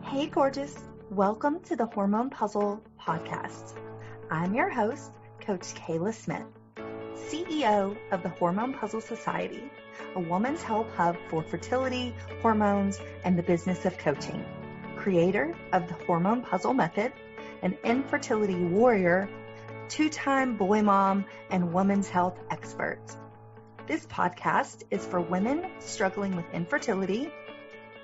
Hey gorgeous, welcome to the Hormone P.U.Z.Z.L.E Podcast. I'm your host, Coach Kayla Smith, CEO of the Hormone P.U.Z.Z.L Society, a woman's health hub for fertility, hormones, and the business of coaching, creator of the Hormone P.U.Z.Z.L method, an infertility warrior, two-time boy mom, and women's health expert. This podcast is for women struggling with infertility,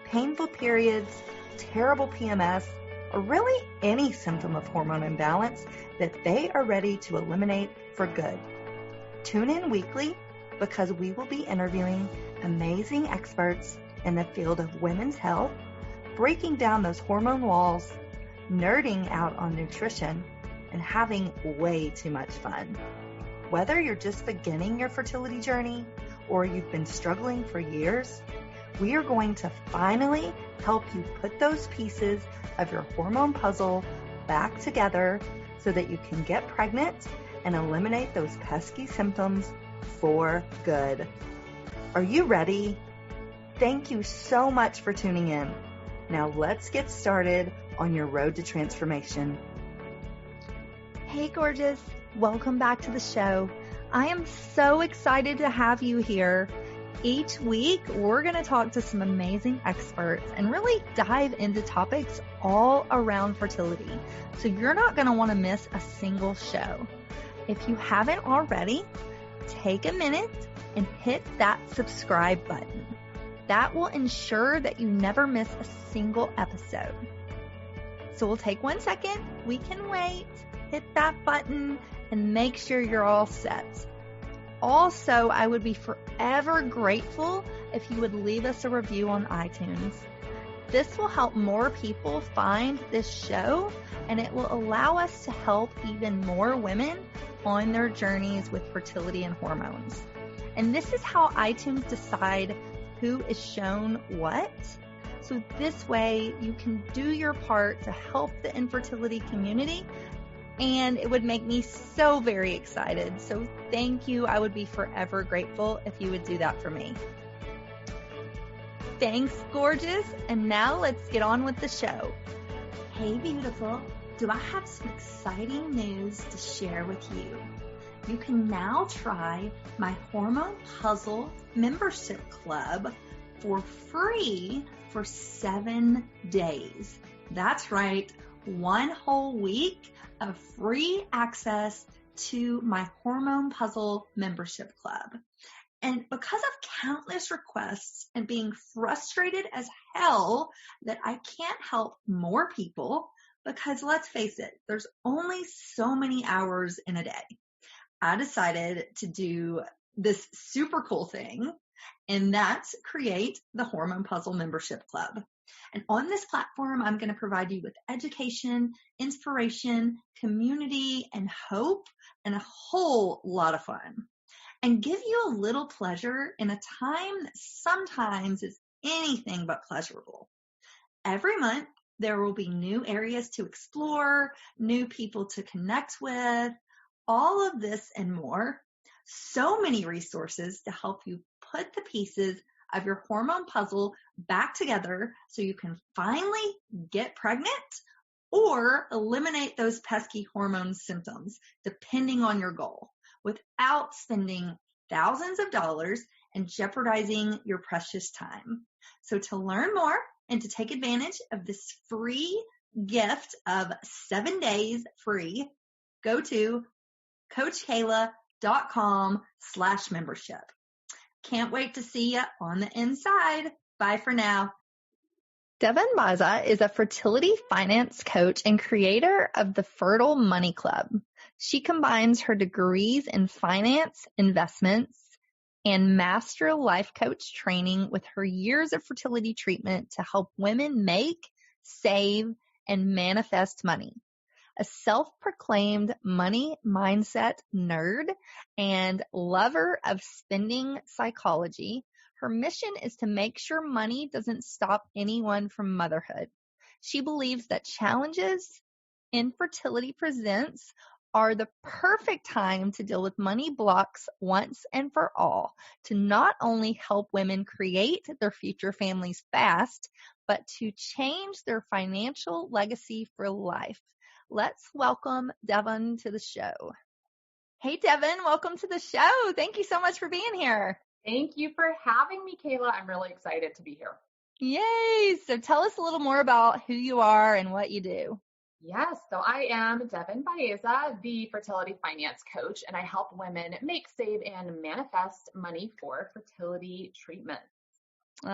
painful periods, terrible PMS, or really any symptom of hormone imbalance that they are ready to eliminate for good. Tune in weekly because we will be interviewing amazing experts in the field of women's health, breaking down those hormone walls, nerding out on nutrition, and having way too much fun. Whether you're just beginning your fertility journey or you've been struggling for years, we are going to finally help you put those pieces of your hormone puzzle back together so that you can get pregnant and eliminate those pesky symptoms for good. Are you ready? Thank you so much for tuning in. Now let's get started on your road to transformation. Hey gorgeous, welcome back to the show. I am so excited to have you here. Each week, we're going to talk to some amazing experts and really dive into topics all around fertility. So you're not going to want to miss a single show. If you haven't already, take a minute and hit that subscribe button. That will ensure that you never miss a single episode. So we'll take 1 second. We can wait. Hit that button and make sure you're all set. Also, I would be forever grateful if you would leave us a review on iTunes. This will help more people find this show, and it will allow us to help even more women on their journeys with fertility and hormones. And this is how iTunes decide who is shown what. So this way you can do your part to help the infertility community, and it would make me so very excited. So thank you. I would be forever grateful if you would do that for me. Thanks, gorgeous. And now let's get on with the show. Hey, beautiful. Do I have some exciting news to share with you? You can now try my Hormone P.U.Z.Z.L membership club for free for 7 days. That's right. 1 whole week of free access to my Hormone P.U.Z.Z.L membership club. And because of countless requests and being frustrated as hell that I can't help more people, because let's face it, there's only so many hours in a day, I decided to do this super cool thing, and that's create the Hormone P.U.Z.Z.L membership club. And on this platform, I'm going to provide you with education, inspiration, community, and hope, and a whole lot of fun. And give you a little pleasure in a time that sometimes is anything but pleasurable. Every month, there will be new areas to explore, new people to connect with, all of this and more. So many resources to help you put the pieces of your Hormone P.U.Z.Z.L back together so you can finally get pregnant or eliminate those pesky hormone symptoms, depending on your goal, without spending thousands of dollars and jeopardizing your precious time. So to learn more and to take advantage of this free gift of 7 days free, go to CoachKayla.com/membership. Can't wait to see you on the inside. Bye for now. Devon Baeza is a fertility finance coach and creator of the Fertile Money Club. She combines her degrees in finance, investments, and master life coach training with her years of fertility treatment to help women make, save, and manifest money. A self-proclaimed money mindset nerd and lover of spending psychology, her mission is to make sure money doesn't stop anyone from motherhood. She believes that challenges infertility presents are the perfect time to deal with money blocks once and for all, to not only help women create their future families fast, but to change their financial legacy for life. Let's welcome Devon to the show. Hey, Devon, welcome to the show. Thank you so much for being here. Thank you for having me, Kayla. I'm really excited to be here. Yay! So tell us a little more about who you are and what you do. Yes, so I am Devon Baeza, the Fertility Finance Coach, and I help women make, save, and manifest money for fertility treatments. Oh,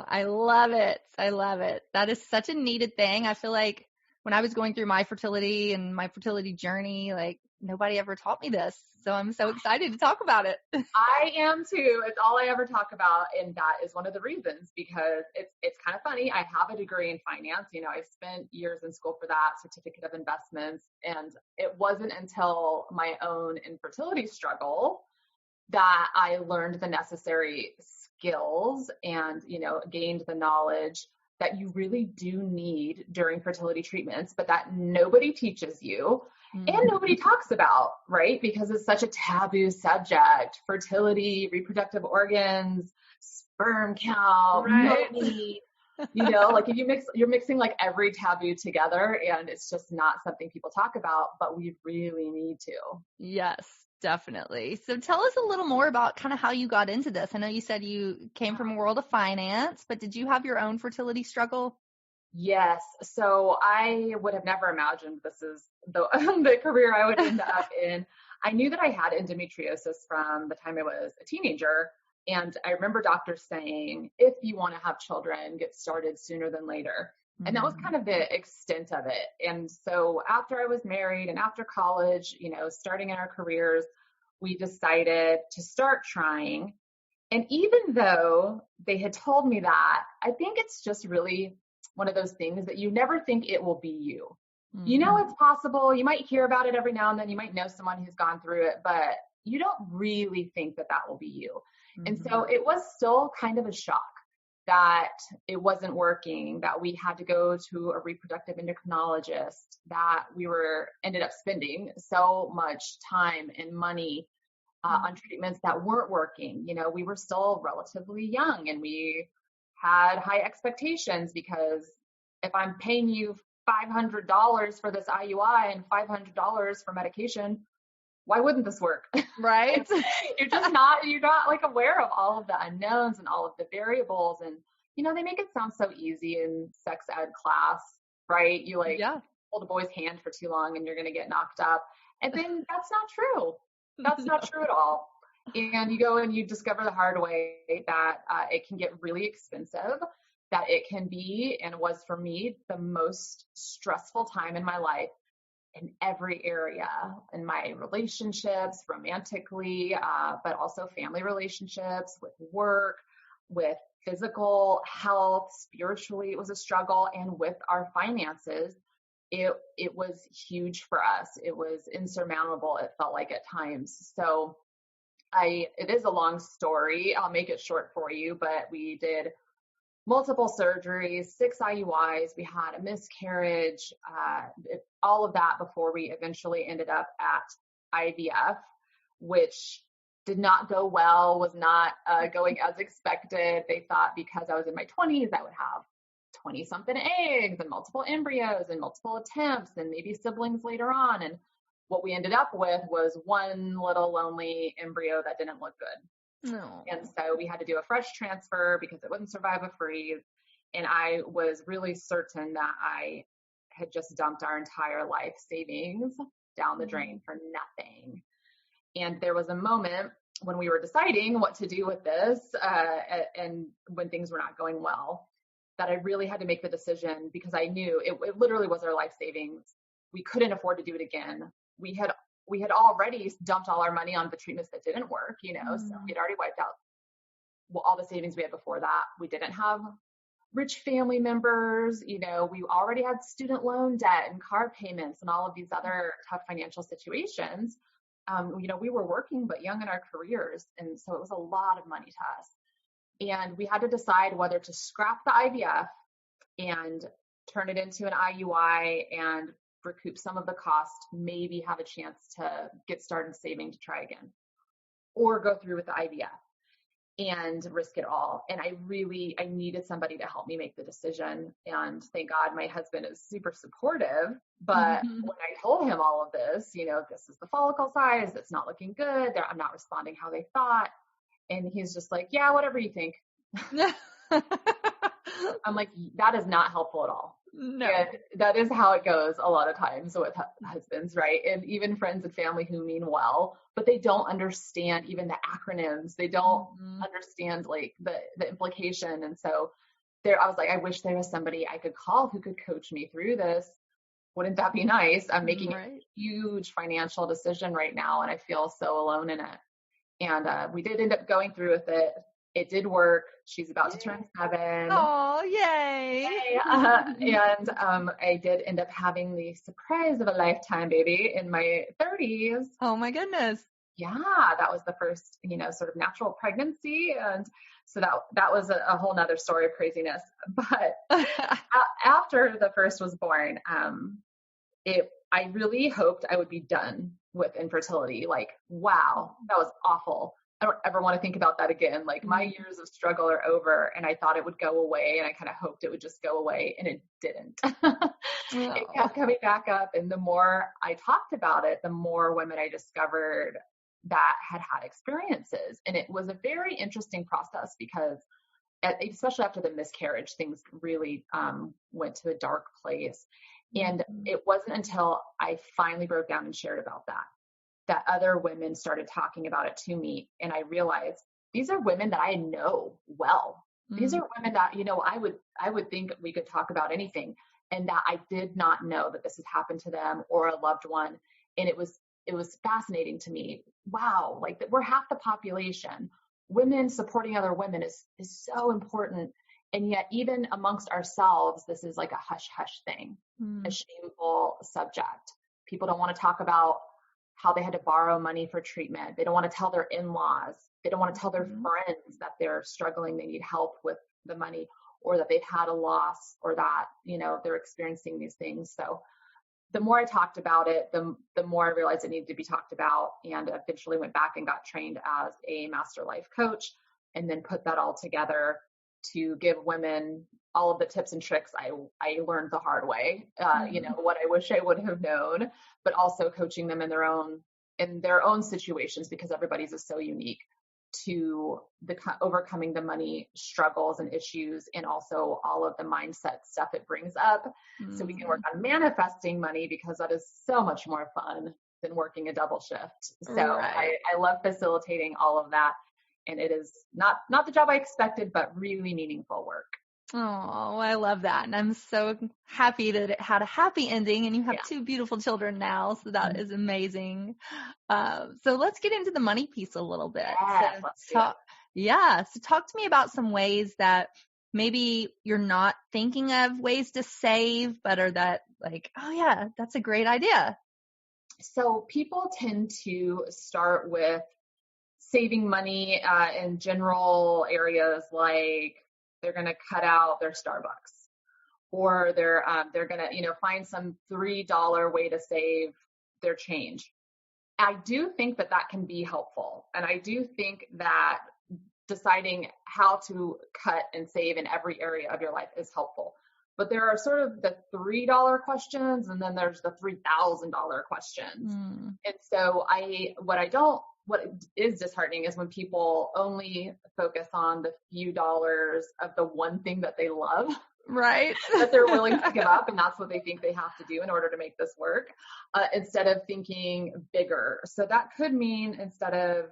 I love it. I love it. That is such a needed thing. I feel like when I was going through my fertility and my fertility journey, like nobody ever taught me this. So I'm so excited to talk about it. I am too. It's all I ever talk about. And that is one of the reasons, because it's kind of funny. I have a degree in finance. You know, I spent years in school for that, certificate of investments. And it wasn't until my own infertility struggle that I learned the necessary skills and, you know, gained the knowledge that you really do need during fertility treatments, but that nobody teaches you and nobody talks about, right? Because it's such a taboo subject: fertility, reproductive organs, sperm count, Right. money, you know, like if you're mixing like every taboo together, and it's just not something people talk about, but we really need to. Yes, definitely. So tell us a little more about kind of how you got into this. I know you said you came from a world of finance, but did you have your own fertility struggle? Yes. So I would have never imagined this is the career I would end up in. I knew that I had endometriosis from the time I was a teenager. And I remember doctors saying, if you want to have children, get started sooner than later. And that was kind of the extent of it. And so after I was married and after college, you know, starting in our careers, we decided to start trying. And even though they had told me that, I think it's just really one of those things that you never think it will be you. You know, it's possible. You might hear about it every now and then. You might know someone who's gone through it, but you don't really think that will be you. And so it was still kind of a shock that it wasn't working, that we had to go to a reproductive endocrinologist, that we ended up spending so much time and money on treatments that weren't working. You know, we were still relatively young and we had high expectations, because if I'm paying you $500 for this IUI and $500 for medication, why wouldn't this work? Right. you're not like aware of all of the unknowns and all of the variables. And, you know, they make it sound so easy in sex ed class, right? You hold a boy's hand for too long and you're going to get knocked up. And then that's not true. That's not true at all. And you go and you discover the hard way that it can get really expensive, that it can be, and was for me, the most stressful time in my life in every area, in my relationships, romantically, but also family relationships, with work, with physical health, spiritually, it was a struggle. And with our finances, it was huge for us. It was insurmountable, it felt like at times. So it is a long story. I'll make it short for you, but we did multiple surgeries, 6 IUIs. We had a miscarriage, all of that before we eventually ended up at IVF, which did not go well, was not going as expected. They thought because I was in my 20s, I would have 20-something eggs and multiple embryos and multiple attempts and maybe siblings later on. And what we ended up with was one little lonely embryo that didn't look good. No. And so we had to do a fresh transfer because it wouldn't survive a freeze. And I was really certain that I had just dumped our entire life savings down the drain for nothing. And there was a moment when we were deciding what to do with this, and when things were not going well, that I really had to make the decision, because I knew it literally was our life savings. We couldn't afford to do it again. We had already dumped all our money on the treatments that didn't work, you know, so we had already wiped out all the savings we had before that. We didn't have rich family members, you know, we already had student loan debt and car payments and all of these other tough financial situations. You know, we were working but young in our careers. And so it was a lot of money to us. And we had to decide whether to scrap the IVF and turn it into an IUI and recoup some of the cost, maybe have a chance to get started saving to try again, or go through with the IVF and risk it all. And I needed somebody to help me make the decision. And thank God my husband is super supportive. But when I told him all of this, this is the follicle size, it's not looking good, I'm not responding how they thought. And he's just like, yeah, whatever you think. I'm like, that is not helpful at all. No. And that is how it goes a lot of times with husbands, right? And even friends and family who mean well, but they don't understand even the acronyms. They don't understand like the implication. And so I was like, I wish there was somebody I could call who could coach me through this. Wouldn't that be nice? I'm making a huge financial decision right now, and I feel so alone in it. And we did end up going through with it. It did work. She's about to turn 7. Oh, yay. And I did end up having the surprise of a lifetime baby in my 30s. Oh my goodness. Yeah, that was the first, sort of natural pregnancy. And so that was a whole nother story of craziness. But after the first was born, I really hoped I would be done with infertility. Like, wow, that was awful. I don't ever want to think about that again. Like my years of struggle are over, and I thought it would go away, and I kind of hoped it would just go away, and it didn't. It kept coming back up. And the more I talked about it, the more women I discovered that had experiences. And it was a very interesting process because especially after the miscarriage, things really went to a dark place. And it wasn't until I finally broke down and shared about that other women started talking about it to me. And I realized these are women that I know well. These are women that, I would think we could talk about anything, and that I did not know that this has happened to them or a loved one. And it was fascinating to me. Wow. Like that we're half the population. Women supporting other women is so important. And yet even amongst ourselves, this is like a hush hush thing, a shameful subject. People don't want to talk about how they had to borrow money for treatment. They don't want to tell their in-laws. They don't want to tell their friends that they're struggling, they need help with the money, or that they've had a loss, or that, they're experiencing these things. So the more I talked about it, the more I realized it needed to be talked about, and eventually went back and got trained as a master life coach, and then put that all together to give women all of the tips and tricks I learned the hard way, what I wish I would have known, but also coaching them in their own situations, because everybody's is so unique, to overcoming the money struggles and issues, and also all of the mindset stuff it brings up. So we can work on manifesting money, because that is so much more fun than working a double shift. So I love facilitating all of that. And it is not the job I expected, but really meaningful work. Oh, I love that. And I'm so happy that it had a happy ending, and you have 2 beautiful children now. So that is amazing. So let's get into the money piece a little bit. So talk to me about some ways that maybe you're not thinking of ways to save, but are that like, oh yeah, that's a great idea. So people tend to start with saving money in general areas, like they're going to cut out their Starbucks, or they're going to, find some $3 way to save their change. I do think that can be helpful. And I do think that deciding how to cut and save in every area of your life is helpful. But there are sort of the $3 questions, and then there's the $3,000 questions. And so what is disheartening is when people only focus on the few dollars of the one thing that they love, right? that they're willing to give up, and that's what they think they have to do in order to make this work, instead of thinking bigger. So that could mean, instead of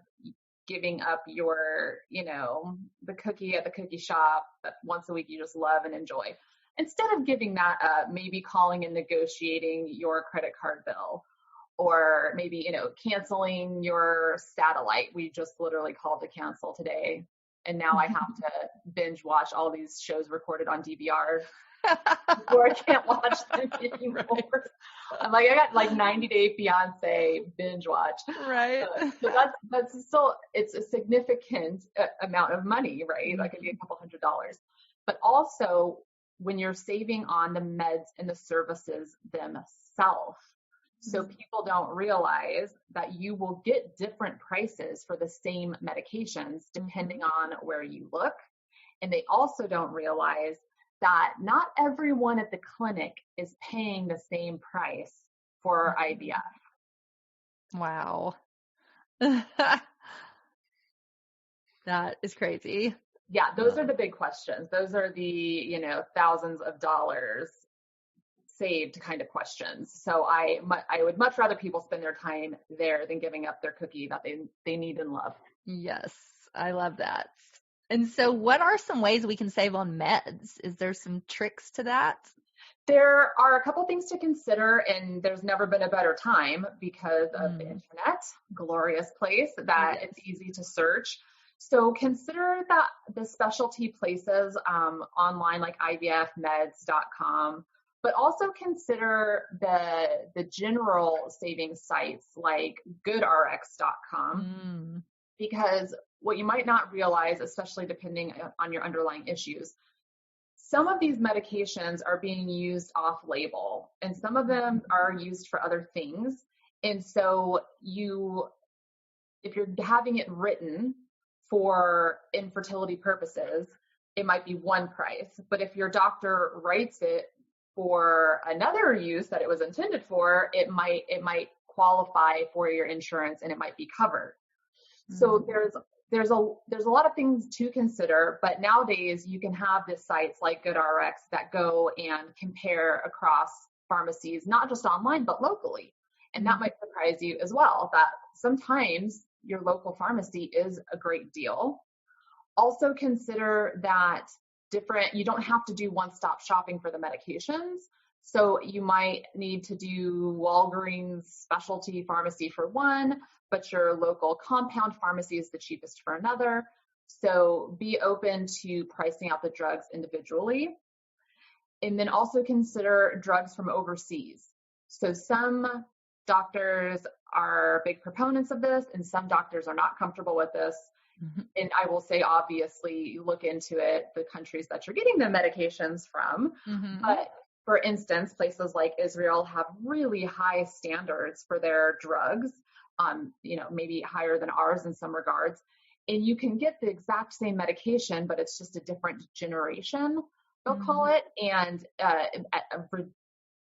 giving up your, the cookie at the cookie shop that once a week you just love and enjoy, instead of giving that up, maybe calling and negotiating your credit card bill. Or maybe, canceling your satellite. We just literally called to cancel today. And now I have to binge watch all these shows recorded on DVR before I can't watch them anymore. I'm like, I got like 90 Day Fiance binge watch. Right. So that's still, it's a significant amount of money, right? That could be a couple $100. But also when you're saving on the meds and the services themselves. So people don't realize that you will get different prices for the same medications depending on where you look. And they also don't realize that not everyone at the clinic is paying the same price for IVF. Wow. That is crazy. Yeah, those are the big questions. Those are the, thousands of dollars saved kind of questions. So I would much rather people spend their time there than giving up their cookie that they need and love. Yes, I love that. And so what are some ways we can save on meds? Is there some tricks to that? There are a couple things to consider, and there's never been a better time because of the internet, glorious place that it's easy to search. So consider that the specialty places online like IVFmeds.com, but also consider the general savings sites like goodrx.com, because what you might not realize, especially depending on your underlying issues, some of these medications are being used off-label, and some of them are used for other things. And so if you're having it written for infertility purposes, it might be one price. But if your doctor writes it for another use that it was intended for, it might qualify for your insurance and it might be covered. So there's a lot of things to consider, but nowadays you can have these sites like GoodRx that go and compare across pharmacies, not just online, but locally. And that might surprise you as well, that sometimes your local pharmacy is a great deal. Also consider that you don't have to do one-stop shopping for the medications. So you might need to do Walgreens specialty pharmacy for one, but your local compound pharmacy is the cheapest for another. So be open to pricing out the drugs individually. And then also consider drugs from overseas. So some doctors are big proponents of this and some doctors are not comfortable with this. And I will say, obviously, look into it, the countries that you're getting the medications from. But for instance, places like Israel have really high standards for their drugs, maybe higher than ours in some regards. And you can get the exact same medication, but it's just a different generation, they'll call it, and at a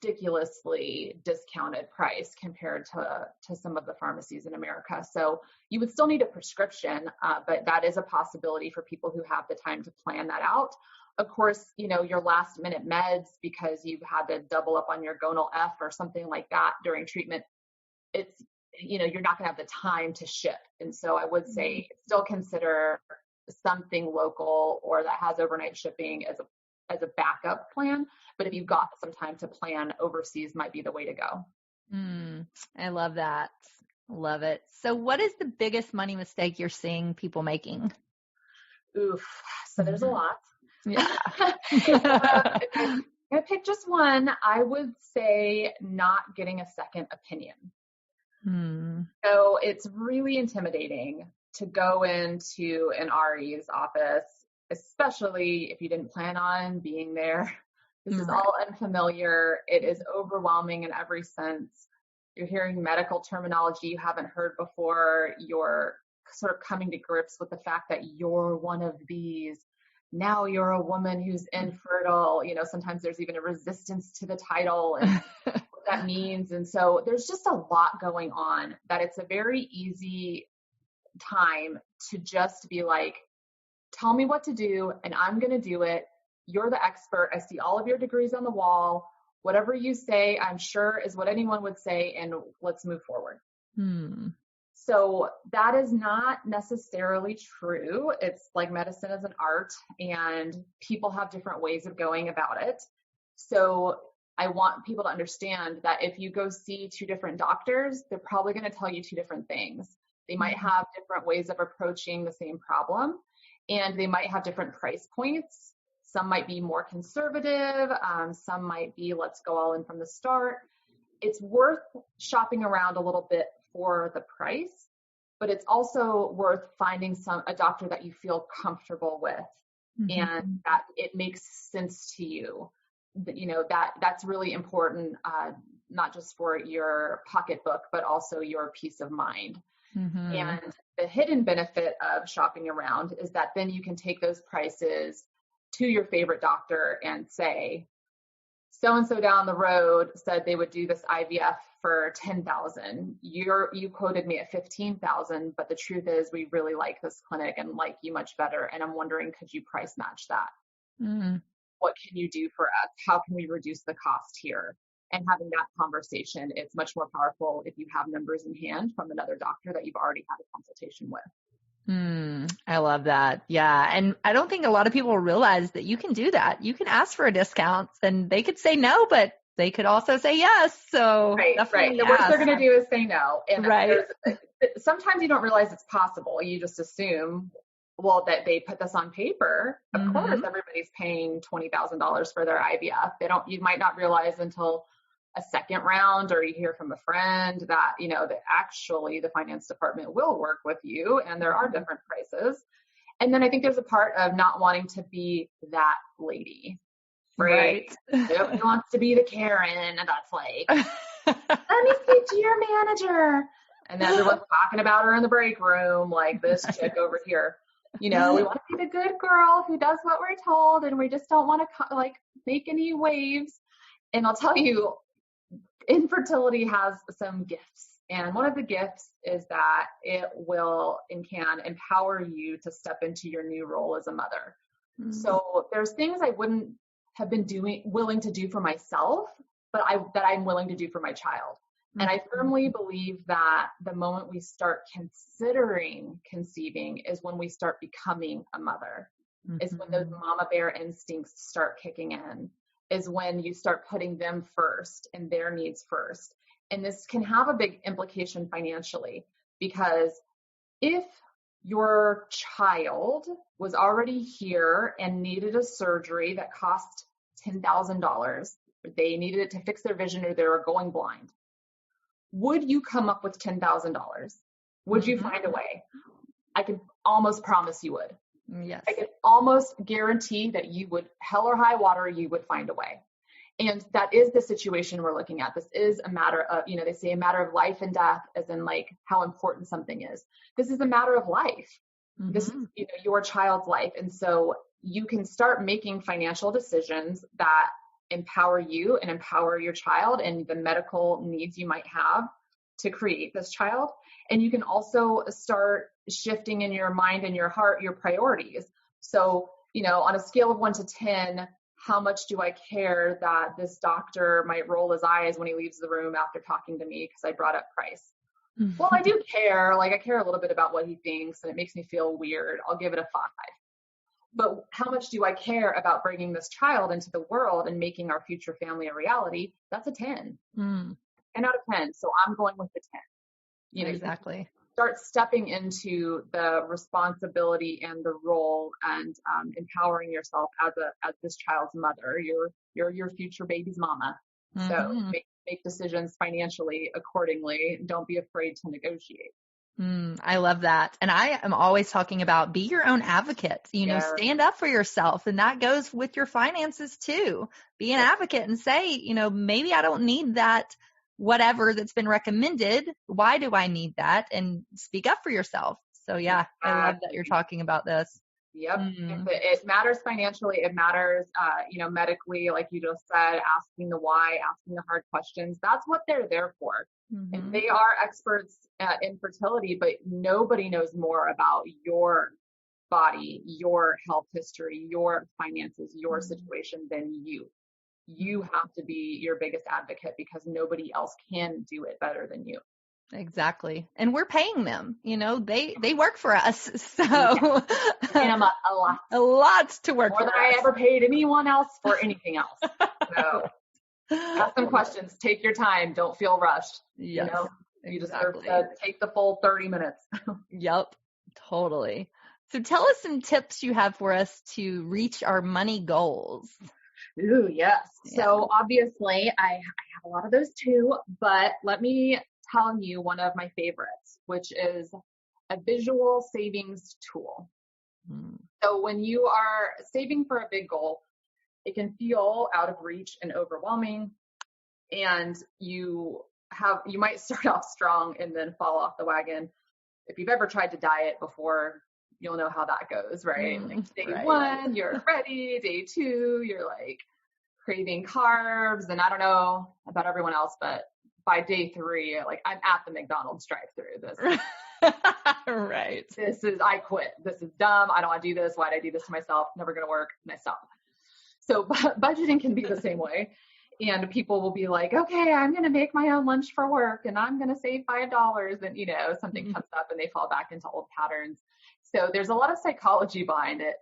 ridiculously discounted price compared to some of the pharmacies in America. So you would still need a prescription, but that is a possibility for people who have the time to plan that out. Of course, your last minute meds because you've had to double up on your gonal F or something like that during treatment, it's, you're not going to have the time to ship. And so I would say still consider something local or that has overnight shipping as a backup plan. But if you've got some time to plan, overseas might be the way to go. I love that. Love it. So what is the biggest money mistake you're seeing people making? Oof. So there's a lot. Yeah. If I pick just one, I would say not getting a second opinion. So it's really intimidating to go into an RE's office, especially if you didn't plan on being there. This is all unfamiliar. It is overwhelming in every sense. You're hearing medical terminology you haven't heard before. You're sort of coming to grips with the fact that you're one of these. Now you're a woman who's infertile. Sometimes there's even a resistance to the title and what that means. And so there's just a lot going on that it's a very easy time to just be like, tell me what to do and I'm going to do it. You're the expert. I see all of your degrees on the wall. Whatever you say, I'm sure is what anyone would say, and let's move forward. So that is not necessarily true. It's like medicine is an art, and people have different ways of going about it. So I want people to understand that if you go see two different doctors, they're probably going to tell you two different things. They might have different ways of approaching the same problem, and they might have different price points. Some might be more conservative. Some might be, let's go all in from the start. It's worth shopping around a little bit for the price, but it's also worth finding a doctor that you feel comfortable with. and that it makes sense to you. That's really important, not just for your pocketbook, but also your peace of mind. And the hidden benefit of shopping around is that then you can take those prices to your favorite doctor and say, so-and-so down the road said they would do this IVF for $10,000. You quoted me at $15,000, but the truth is we really like this clinic and like you much better. And I'm wondering, could you price match that? What can you do for us? How can we reduce the cost here? And having that conversation, it's much more powerful if you have numbers in hand from another doctor that you've already had a consultation with. I love that. Yeah. And I don't think a lot of people realize that you can do that. You can ask for a discount and they could say no, but they could also say yes. So right. The worst they're going to do is say no. And sometimes you don't realize it's possible. You just assume, well, that they put this on paper. Of course, everybody's paying $20,000 for their IVF. You might not realize until a second round, or you hear from a friend that, that actually the finance department will work with you and there are different prices. And then I think there's a part of not wanting to be that lady, right? Nobody wants to be the Karen that's like, let me speak to your manager. And then everyone's talking about her in the break room, like this chick over here. We want to be the good girl who does what we're told, and we just don't want to make any waves. And I'll tell you, infertility has some gifts. And one of the gifts is that it will and can empower you to step into your new role as a mother. So there's things I wouldn't have been willing to do for myself, but that I'm willing to do for my child. And I firmly believe that the moment we start considering conceiving is when we start becoming a mother, is when those mama bear instincts start kicking in, is when you start putting them first and their needs first. And this can have a big implication financially, because if your child was already here and needed a surgery that cost $10,000, they needed it to fix their vision or they were going blind, would you come up with $10,000? Would you find a way? I can almost promise you would. Yes. I can almost guarantee that you would, hell or high water, you would find a way. And that is the situation we're looking at. This is a matter of, they say a matter of life and death, as in like how important something is. This is a matter of life. This is, your child's life. And so you can start making financial decisions that empower you and empower your child and the medical needs you might have to create this child. And you can also start shifting in your mind and your heart, your priorities. So, on a scale of 1 to 10, how much do I care that this doctor might roll his eyes when he leaves the room after talking to me because I brought up price? Well, I do care. I care a little bit about what he thinks and it makes me feel weird. I'll give it a 5. But how much do I care about bringing this child into the world and making our future family a reality? That's a 10. 10 out of 10. So I'm going with the 10. Exactly. Start stepping into the responsibility and the role and empowering yourself as this child's mother. You're your future baby's mama. So make decisions financially accordingly. Don't be afraid to negotiate. I love that. And I am always talking about be your own advocate, stand up for yourself. And that goes with your finances too. Be an advocate and say, maybe I don't need that, whatever that's been recommended. Why do I need that? And speak up for yourself. So yeah, I love that you're talking about this. Yep. It matters financially. It matters, medically, like you just said, asking the why, asking the hard questions. That's what they're there for. And they are experts in fertility, but nobody knows more about your body, your health history, your finances, your situation than you. You have to be your biggest advocate because nobody else can do it better than you. Exactly. And we're paying them, they work for us. So and a lot to work more for than us. I ever paid anyone else for anything else. So ask some questions, take your time. Don't feel rushed. Yes, you deserve to take the full 30 minutes. Yep. Totally. So tell us some tips you have for us to reach our money goals. Ooh, yes. Yeah. So obviously I have a lot of those too, but let me tell you one of my favorites, which is a visual savings tool. So when you are saving for a big goal, it can feel out of reach and overwhelming. And you might start off strong and then fall off the wagon. If you've ever tried to diet before, you'll know how that goes, right? Like day one, you're ready. Day two, you're like craving carbs. And I don't know about everyone else, but by day three, like I'm at the McDonald's drive-thru. I quit. This is dumb. I don't want to do this. Why'd I do this to myself? Never going to work. And I stop. So budgeting can be the same way. And people will be like, okay, I'm going to make my own lunch for work and I'm going to save $5. And, something comes up and they fall back into old patterns. So there's a lot of psychology behind it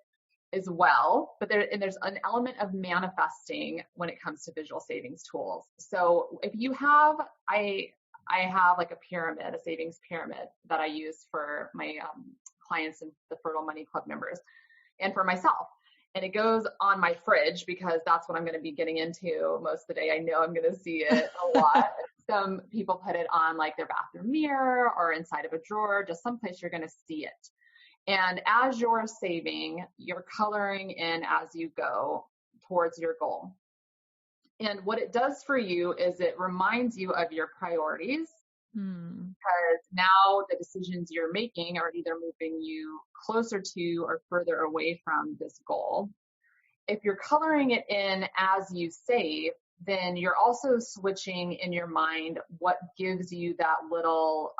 as well. But there's an element of manifesting when it comes to visual savings tools. So if you have, I have like a pyramid, a savings pyramid that I use for my clients and the Fertile Money Club members and for myself. And it goes on my fridge because that's what I'm going to be getting into most of the day. I know I'm going to see it a lot. Some people put it on like their bathroom mirror or inside of a drawer, just someplace you're going to see it. And as you're saving, you're coloring in as you go towards your goal. And what it does for you is it reminds you of your priorities. Because now the decisions you're making are either moving you closer to or further away from this goal. If you're coloring it in as you save, then you're also switching in your mind what gives you that little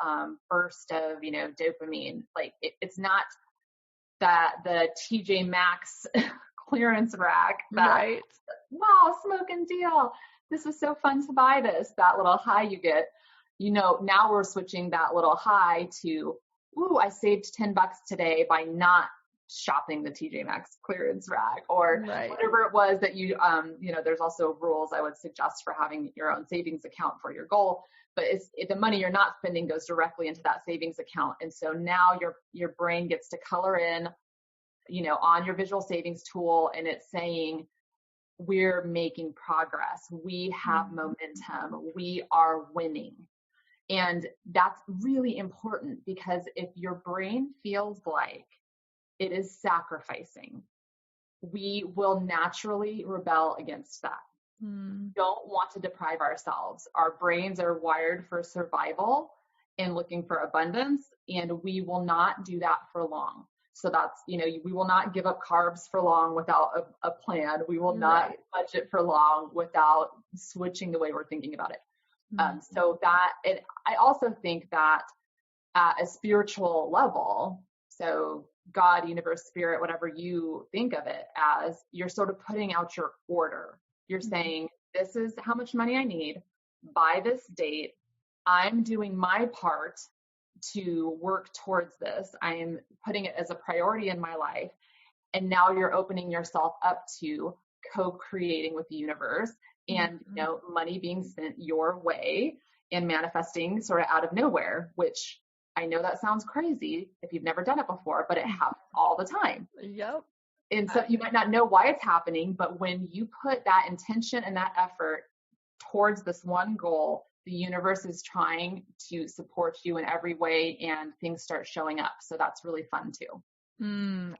burst of, dopamine. Like it's not that the TJ Maxx clearance rack that, wow, smoking deal. This is so fun to buy this, that little high you get. Now we're switching that little high to, ooh, I saved $10 today by not shopping the TJ Maxx clearance rack or whatever it was that you, there's also rules I would suggest for having your own savings account for your goal, but the money you're not spending goes directly into that savings account. And so now your brain gets to color in, on your visual savings tool, and it's saying, we're making progress. We have momentum. We are winning. And that's really important because if your brain feels like it is sacrificing, we will naturally rebel against that. Don't want to deprive ourselves. Our brains are wired for survival and looking for abundance, and we will not do that for long. So that's, we will not give up carbs for long without a plan. We will not budget for long without switching the way we're thinking about it. So that, I also think that at a spiritual level, so God, universe, spirit, whatever you think of it as, you're sort of putting out your order. You're saying, this is how much money I need by this date. I'm doing my part to work towards this. I am putting it as a priority in my life. And now you're opening yourself up to co-creating with the universe and, money being sent your way and manifesting sort of out of nowhere, which I know that sounds crazy if you've never done it before, but it happens all the time. Yep. And so you might not know why it's happening, but when you put that intention and that effort towards this one goal, the universe is trying to support you in every way and things start showing up. So that's really fun too.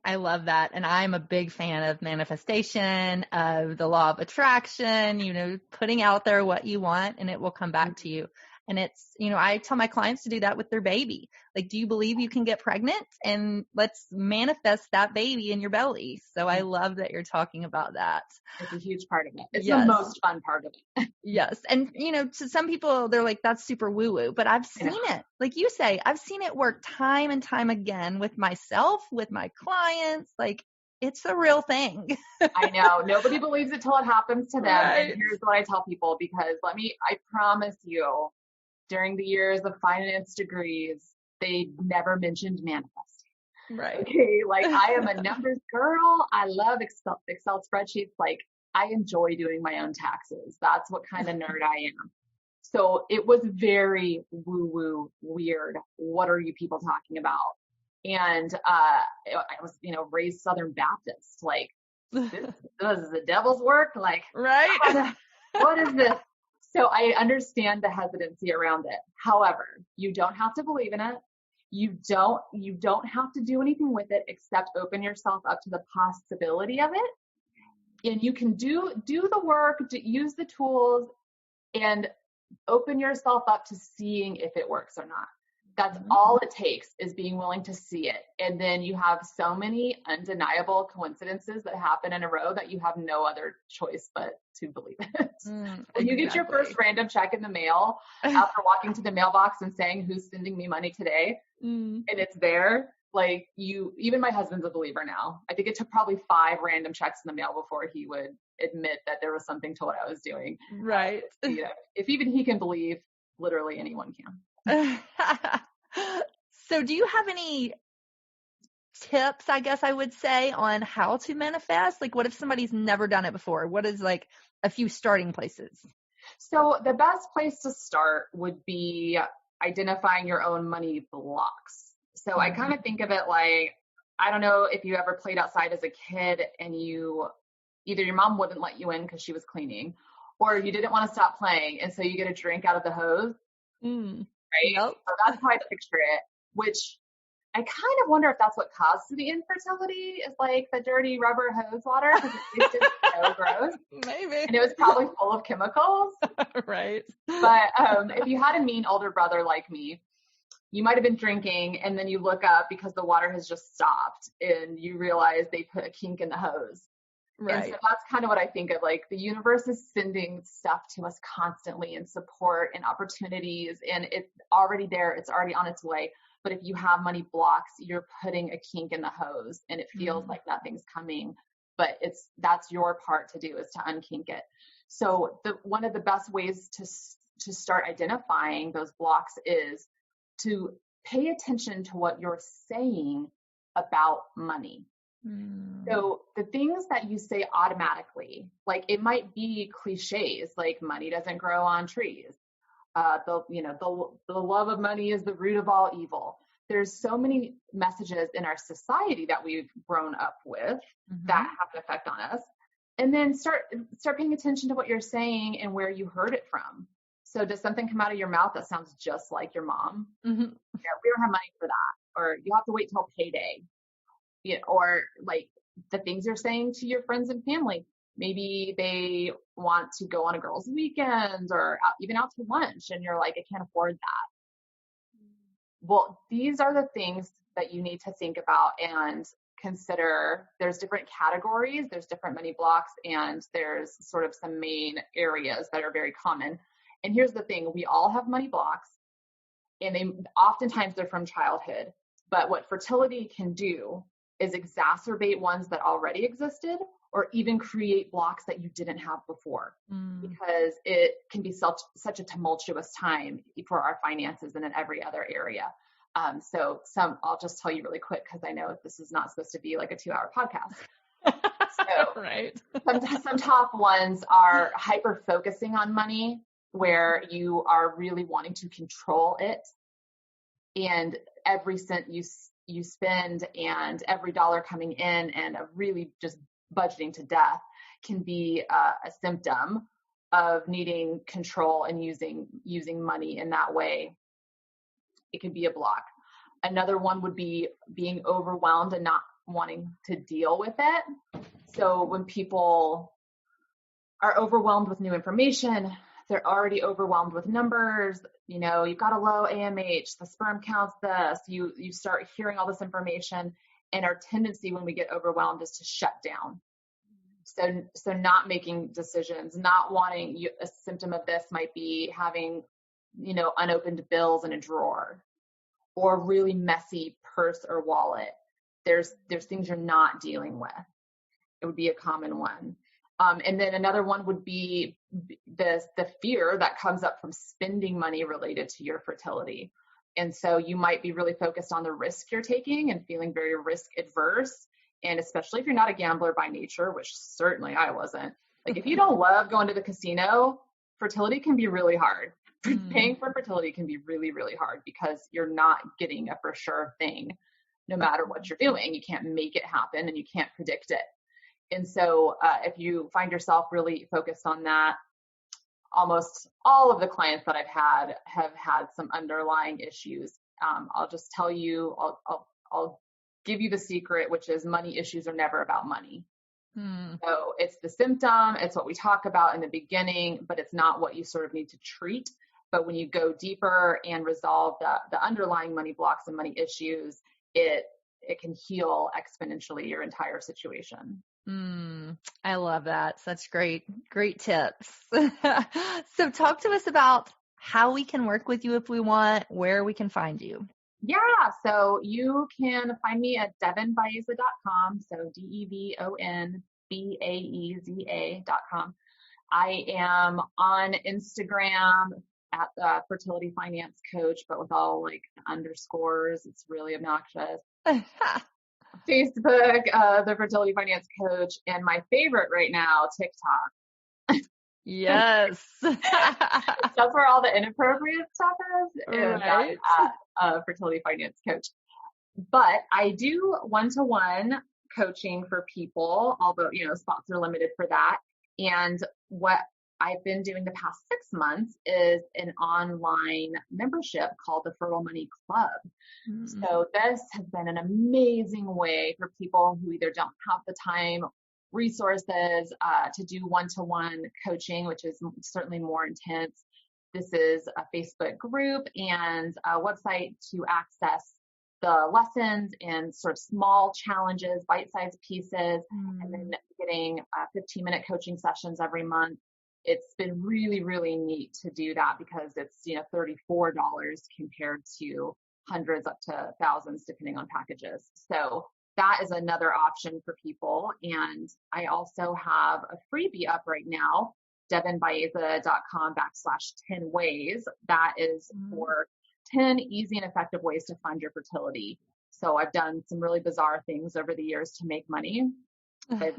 I love that. And I'm a big fan of manifestation, of the law of attraction, putting out there what you want and it will come back to you. And it's, I tell my clients to do that with their baby. Like, do you believe you can get pregnant? And let's manifest that baby in your belly. So I love that you're talking about that. It's a huge part of it. It's the most fun part of it. Yes. And, to some people, they're like, that's super woo-woo. But I've seen it. Like you say, I've seen it work time and time again with myself, with my clients. Like, it's a real thing. I know. Nobody believes it till it happens to them. And here's what I tell people, because I promise you, during the years of finance degrees, they never mentioned manifesting. Right. Okay. Like, I am a numbers girl. I love Excel spreadsheets. Like, I enjoy doing my own taxes. That's what kind of nerd I am. So it was very woo-woo, weird. What are you people talking about? And I was, raised Southern Baptist. Like, this is the devil's work. Like, what is this? So I understand the hesitancy around it. However, you don't have to believe in it. You don't have to do anything with it except open yourself up to the possibility of it. And you can do the work, use the tools, and open yourself up to seeing if it works or not. That's all it takes, is being willing to see it. And then you have so many undeniable coincidences that happen in a row that you have no other choice but to believe it. When you get your first random check in the mail after walking to the mailbox and saying, who's sending me money today? And it's there, like, even my husband's a believer now. I think it took probably 5 random checks in the mail before he would admit that there was something to what I was doing. Right. If even he can believe, literally anyone can. So do you have any tips, I guess I would say, on how to manifest? Like, what if somebody's never done it before? What is like a few starting places? So the best place to start would be identifying your own money blocks. So I kind of think of it like, I don't know if you ever played outside as a kid and either your mom wouldn't let you in because she was cleaning, or you didn't want to stop playing. And so you get a drink out of the hose. Right? Yep. So that's how I picture it, which I kind of wonder if that's what caused the infertility, is like the dirty rubber hose water, because it tasted so gross. Maybe. And it was probably full of chemicals. Right. But if you had a mean older brother like me, you might have been drinking, and then you look up because the water has just stopped and you realize they put a kink in the hose. Right. And so that's kind of what I think of. Like, the universe is sending stuff to us constantly, and support and opportunities, and it's already there. It's already on its way. But if you have money blocks, you're putting a kink in the hose, and it feels like nothing's coming, but that's your part to do, is to unkink it. So one of the best ways to start identifying those blocks is to pay attention to what you're saying about money. So the things that you say automatically, like, it might be cliches, like money doesn't grow on trees. The love of money is the root of all evil. There's so many messages in our society that we've grown up with that have an effect on us. And then start paying attention to what you're saying and where you heard it from. So does something come out of your mouth that sounds just like your mom? Yeah, we don't have money for that. Or you have to wait till payday. Or like the things you're saying to your friends and family. Maybe they want to go on a girls' weekend or even out to lunch, and you're like, I can't afford that. Well, these are the things that you need to think about and consider. There's different categories, there's different money blocks, and there's sort of some main areas that are very common. And here's the thing, we all have money blocks, and oftentimes they're from childhood. But what fertility can do is exacerbate ones that already existed, or even create blocks that you didn't have before, because it can be such a tumultuous time for our finances and in every other area. I'll just tell you really quick, because I know this is not supposed to be like a 2-hour podcast. So right. some top ones are hyper focusing on money, where you are really wanting to control it, and every cent you spend and every dollar coming in, and really just budgeting to death, can be a symptom of needing control and using money in that way. It can be a block. Another one would be being overwhelmed and not wanting to deal with it. So when people are overwhelmed with new information, they're already overwhelmed with numbers. You've got a low AMH, the sperm count's this, you start hearing all this information, and our tendency when we get overwhelmed is to shut down. So not making decisions, not wanting, a symptom of this might be having, unopened bills in a drawer, or really messy purse or wallet. There's things you're not dealing with. It would be a common one. And then another one would be the fear that comes up from spending money related to your fertility. And so you might be really focused on the risk you're taking and feeling very risk adverse. And especially if you're not a gambler by nature, which certainly I wasn't. Like, if you don't love going to the casino, fertility can be really hard. Paying for fertility can be really, really hard, because you're not getting a for sure thing no matter what you're doing. You can't make it happen, and you can't predict it. And so if you find yourself really focused on that, almost all of the clients that I've had have had some underlying issues I'll just tell you, I'll give you the secret, which is money issues are never about money. So it's the symptom, it's what we talk about in the beginning, but it's not what you sort of need to treat. But when you go deeper and resolve the underlying money blocks and money issues, it can heal exponentially your entire situation. I love that. Such great tips. So talk to us about how we can work with you if we want, where we can find you. Yeah, so you can find me at devonbaeza.com, so DEVONBAEZA.com. I am on Instagram at the Fertility Finance Coach, but with all like underscores. It's really obnoxious. Facebook, the Fertility Finance Coach, and my favorite right now, TikTok. Yes. That's where all the inappropriate stuff is. Right. At Fertility Finance Coach. But I do one-to-one coaching for people, although, spots are limited for that. And what I've been doing the past 6 months is an online membership called the Fertile Money Club. So this has been an amazing way for people who either don't have the time, resources to do one-to-one coaching, which is certainly more intense. This is a Facebook group and a website to access the lessons and sort of small challenges, bite-sized pieces, and then getting 15-minute coaching sessions every month. It's been really, really neat to do that because it's, $34 compared to hundreds up to thousands, depending on packages. So that is another option for people. And I also have a freebie up right now, devonbaeza.com/10 ways. That is for 10 easy and effective ways to fund your fertility. So I've done some really bizarre things over the years to make money. I'm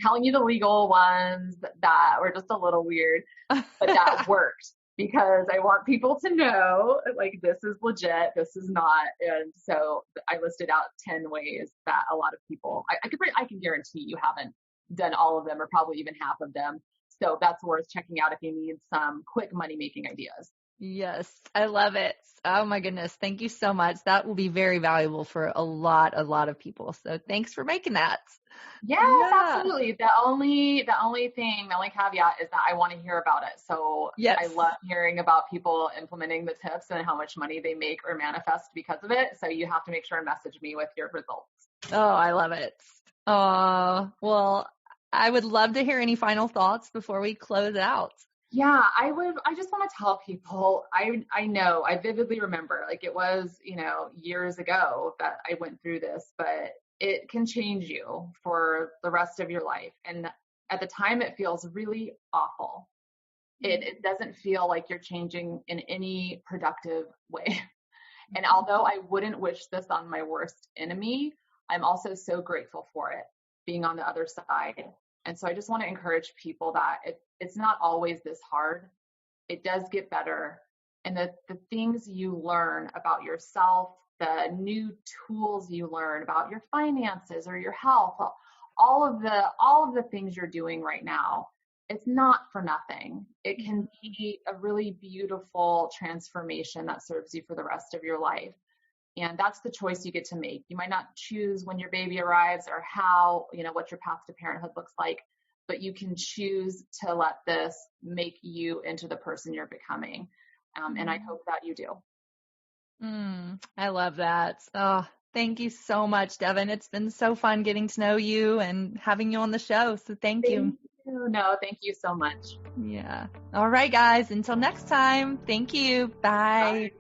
telling you the legal ones that were just a little weird, but that worked because I want people to know like this is legit, this is not. And so I listed out 10 ways that a lot of people, I can guarantee you haven't done all of them or probably even half of them. So that's worth checking out if you need some quick money making ideas. Yes, I love it. Oh my goodness. Thank you so much. That will be very valuable for a lot of people. So thanks for making that. Yes, absolutely. The only caveat is that I want to hear about it. So I love hearing about people implementing the tips and how much money they make or manifest because of it. So you have to make sure and message me with your results. Oh, I love it. Well, I would love to hear any final thoughts before we close out. Yeah, I just want to tell people, I know, I vividly remember, like it was, years ago that I went through this, but it can change you for the rest of your life. And at the time it feels really awful. It doesn't feel like you're changing in any productive way. And although I wouldn't wish this on my worst enemy, I'm also so grateful for it being on the other side. And so I just want to encourage people that it's not always this hard. It does get better. And the things you learn about yourself, the new tools you learn about your finances or your health, all of the things you're doing right now, it's not for nothing. It can be a really beautiful transformation that serves you for the rest of your life. And that's the choice you get to make. You might not choose when your baby arrives or how, what your path to parenthood looks like, but you can choose to let this make you into the person you're becoming. And I hope that you do. I love that. Oh, thank you so much, Devon. It's been so fun getting to know you and having you on the show. So thank you. No, thank you so much. Yeah. All right, guys. Until next time. Thank you. Bye.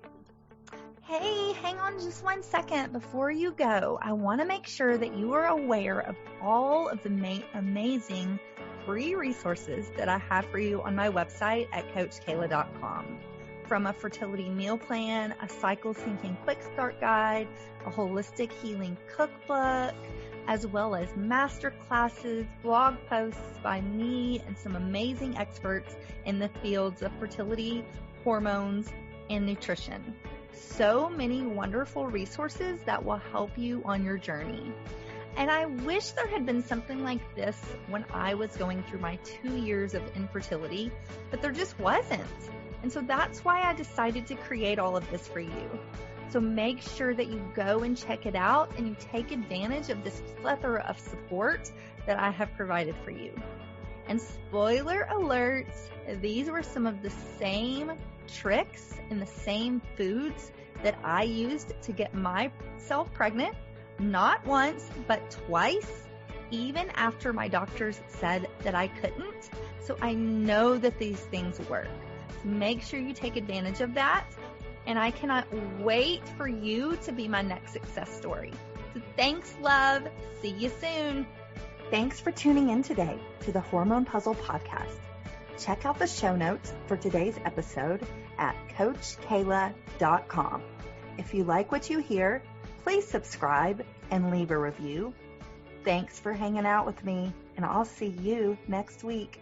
Hey, hang on just 1 second before you go. I want to make sure that you are aware of all of the amazing free resources that I have for you on my website at CoachKayla.com. From a fertility meal plan, a cycle syncing quick start guide, a holistic healing cookbook, as well as master classes, blog posts by me and some amazing experts in the fields of fertility, hormones, and nutrition. So many wonderful resources that will help you on your journey. And I wish there had been something like this when I was going through my 2 years of infertility, but there just wasn't. And so that's why I decided to create all of this for you. So make sure that you go and check it out and you take advantage of this plethora of support that I have provided for you. And spoiler alert, these were some of the same tricks and the same foods that I used to get myself pregnant, not once, but twice, even after my doctors said that I couldn't. So I know that these things work. Make sure you take advantage of that. And I cannot wait for you to be my next success story. So thanks, love. See you soon. Thanks for tuning in today to the Hormone P.U.Z.Z.L.E Podcast. Check out the show notes for today's episode at CoachKayla.com. If you like what you hear, please subscribe and leave a review. Thanks for hanging out with me, and I'll see you next week.